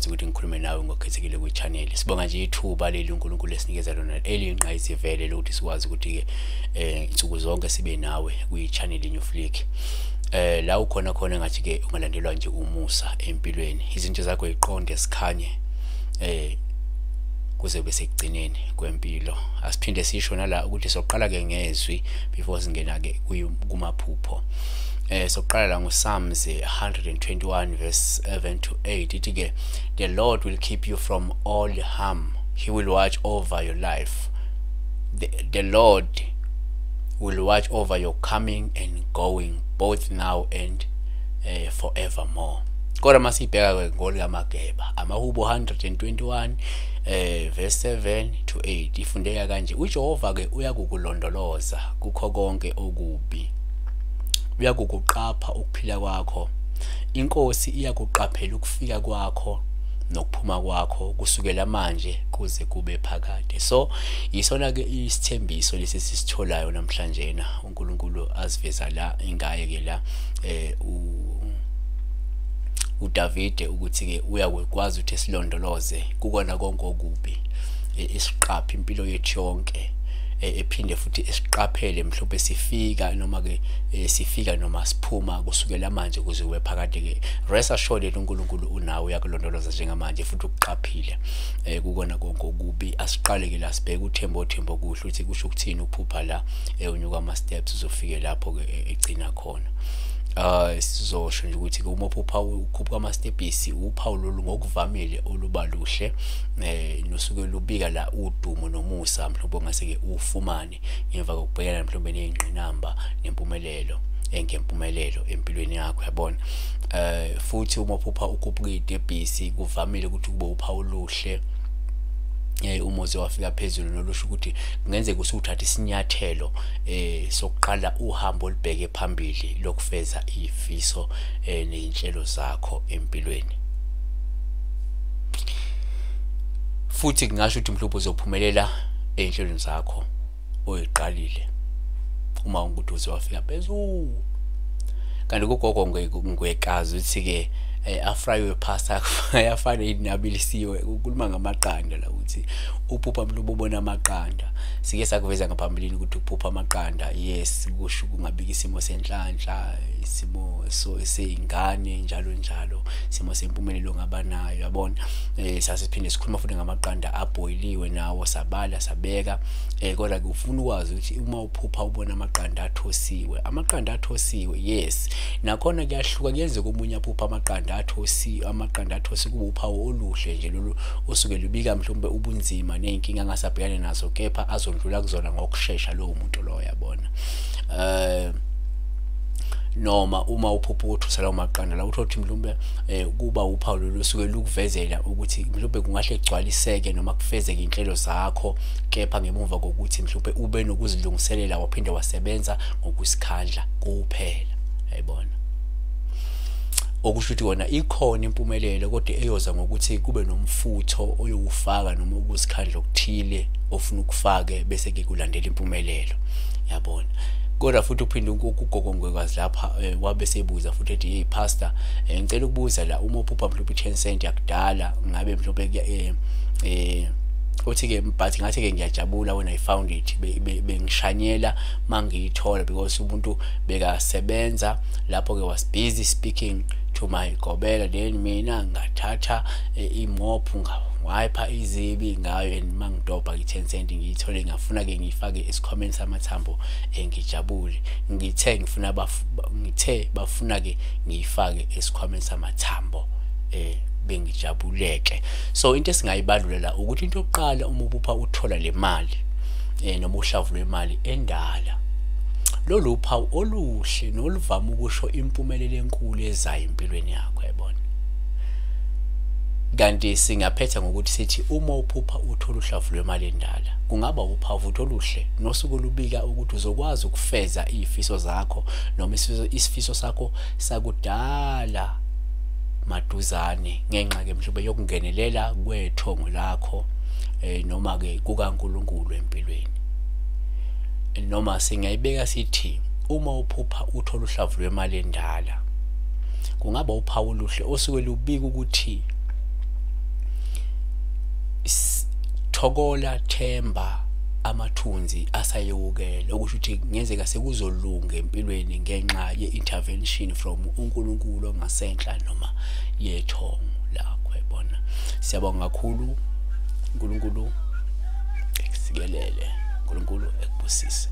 ngikwazi ukuthi ngikhulume nawe ngokukhethekile kwi-channel. Sibonga nje ithuba leli uNkulunkulu esinikeza lona eliyinqayizivele lokuthi sikwazi ukuthi ke insuku zonke sibe nawe kwi-channel Nufliq. La ukhona khona ngathi ke ungalandelwa nje umusa empilweni, izinto zakho iqonde sikhanye kuze bese ekugcineni kwempilo. Asiphinde sisho nala ukuthi soqala ke ngezwi before singena ke kumaphupho. Soqala la ngoPsalms 121 verse 7 to 8 ithi ke, the Lord will keep you from all harm, he will watch over your life. The Lord will watch over your coming and going, both now and forevermore. Kodwa masibheka ke ngolikaMageba amahubo 121 verse 7 to 8 ifundeka kanje, uJehova ke uyakukulondoloza kukho konke okubi, uyakukuqapha ukuphila kwakho, inkosi iyakuqaphela ukufika kwakho nokuphuma kwakho kusukela manje kuze kube phakade. So isona ke isithembiso lesi sisitholayo namhlanje na uNkulunkulu asiveza la ingaye ke la uDavide ukuthi ke uyakwazi ukuthi silondoloze kukona konke okubi, isiqaphe impilo yethu yonke, ephinde futhi esiqaphele mhlawumbe sifika noma ke sifika noma siphuma kusukela manje kuze kube phakade ke. Rest assured ukuthi uNkulunkulu unawe uyakulondoloza njengamanje futhi ukuqaphile kukona konke okubi. Asiqale ke la sibheke uthembo kuhle ukuthi kusho ukuthini ukuphupha la unyuka ama steps uzofike lapho ke egcina khona. Sizosho nje ukuthi uma uphupha ukhuphuka amastebhisi uphawu lolu ngokuvamile olubaluhle nosuke lubika la udumo nomusa mhlawumbe ongase ke ufumane ngemva kokubhekana mhlawumbe nezingqinamba nempumelelo engempumelelo empilweni yakho, yabona. Futhi uma uphupha ukhuphuka idebhisi kuvamile ukuthi kube uphawu oluhle umuzi wafika phezulu nolusho ukuthi kungenzeka usuthatha isinyathelo sokuqala uhambo olibheke phambili lokufeza izifiso nezinhlelo zakho empilweni. Futhi ngingasho ukuthi mhlawumbe uzophumelela ezinhlelweni zakho oyiqalile uma ukuthi uzowafika phezulu. Kanti kugogo ngwekazi uthi ke afrayo pasta ayafana inabilisiwe ukuluma ngamaqanda la uthi uphupha mhlawumbe ubona amaqanda. Sike sakuveza ngaphambilini ukuthi uphupha amaqanda, yes, kusho kungabika isimo senhlanhla, isimo seyingane njalo njalo, isimo sempumelelo ngabanayo, yabona. Sasiphinde sikhuluma futhi ngamaqanda aboiliwe nawo sabala sabeka. Kodwa kufuna ukwazi ukuthi uma uphupha ubona amaqanda athosiwe, amaqanda athosiwe, yes, nakhona kuyahluka, kuyenzeka umunye aphupha amaqanda athosiwe, amaqanda athosiwe kube uphawu oluhle nje lolu osuke lubika mhlawumbe ubunzima nezinkinga ngasabhekane nazo, kepha azondlula kuzona ngokusheshsha lowo muntu lo, yabona. Noma uma uphupha uthusela amaqanda la uthothi mhlawumbe kuba uphawu losuke lukuvezela ukuthi mhlawumbe kungahle kugcwaliseke noma kufezeke inhlelo zakho, kepha ngemuva kokuthi mhlawumbe ube nokuzilungiselela waphinde wasebenza ngokusikhandla kuphela, yayibona. Okusho ukuthi wona ikhona impumelelo kodwa eyoza ngokuthi kube nomfutho oyowufaka noma ukusikhandla okuthile ofuna ukufake bese ke kulandela impumelelo, yabona. Kodwa futhi uphinde ukugogo ngwekazi lapha wabe sebuza futhi ethi, hey pastor, ngicela ukubuza la uma uphupha mhlawumbe 10 cent yakudala ngabe mhlawumbe uthi ke but ngathi ke ngiyajabula when I found it, bengishanyela mangiyithola because umuntu bekasebenza lapho ke was busy speaking to my gobela, then mina ngathatha imophu ngawipa izibi ngayo and mangidobha i10 cent ngiyithole, ngafuna ke ngifake esikhomeni samathambo ngijabule, ngithe bafuna ke ngiyifake esikhomeni samathambo bengijabuleke. So into esingayibalulela ukuthi into yokuqala uma uphupha uthola le mali noma uhlamvu lwemali endala, lolu uphawu oluhle noluvama ukusho impumelelo enkulu ezayo empilweni yakho, yabona. Kanti singaphetha ngokuthi sithi uma uphupha uthola uhlamvu lwemali endala kungaba uphawu oluhle nosuku lubika ukuthi uzokwazi ukufeza izifiso zakho noma isifiso sakho sakudala maduzane ngenxa ke mhlawumbe yokungenelela kwethongo lakho noma ke kukaNkulunkulu empilweni. Noma singayibeka sithi uma uphupha uthola uhlamvu lwemali endala kungaba uphawu oluhle osuke lubika ukuthi thokola themba amathunzi asayewukela, okusho ukuthi kungenzeka sekuzolunga empilweni ngenxa ye-intervention from uNkulunkulu ongasenhla noma yethongo lakho. Yabona, siyabonga kakhulu. uNkulunkulu ekusikelele, uNkulunkulu ekubusise.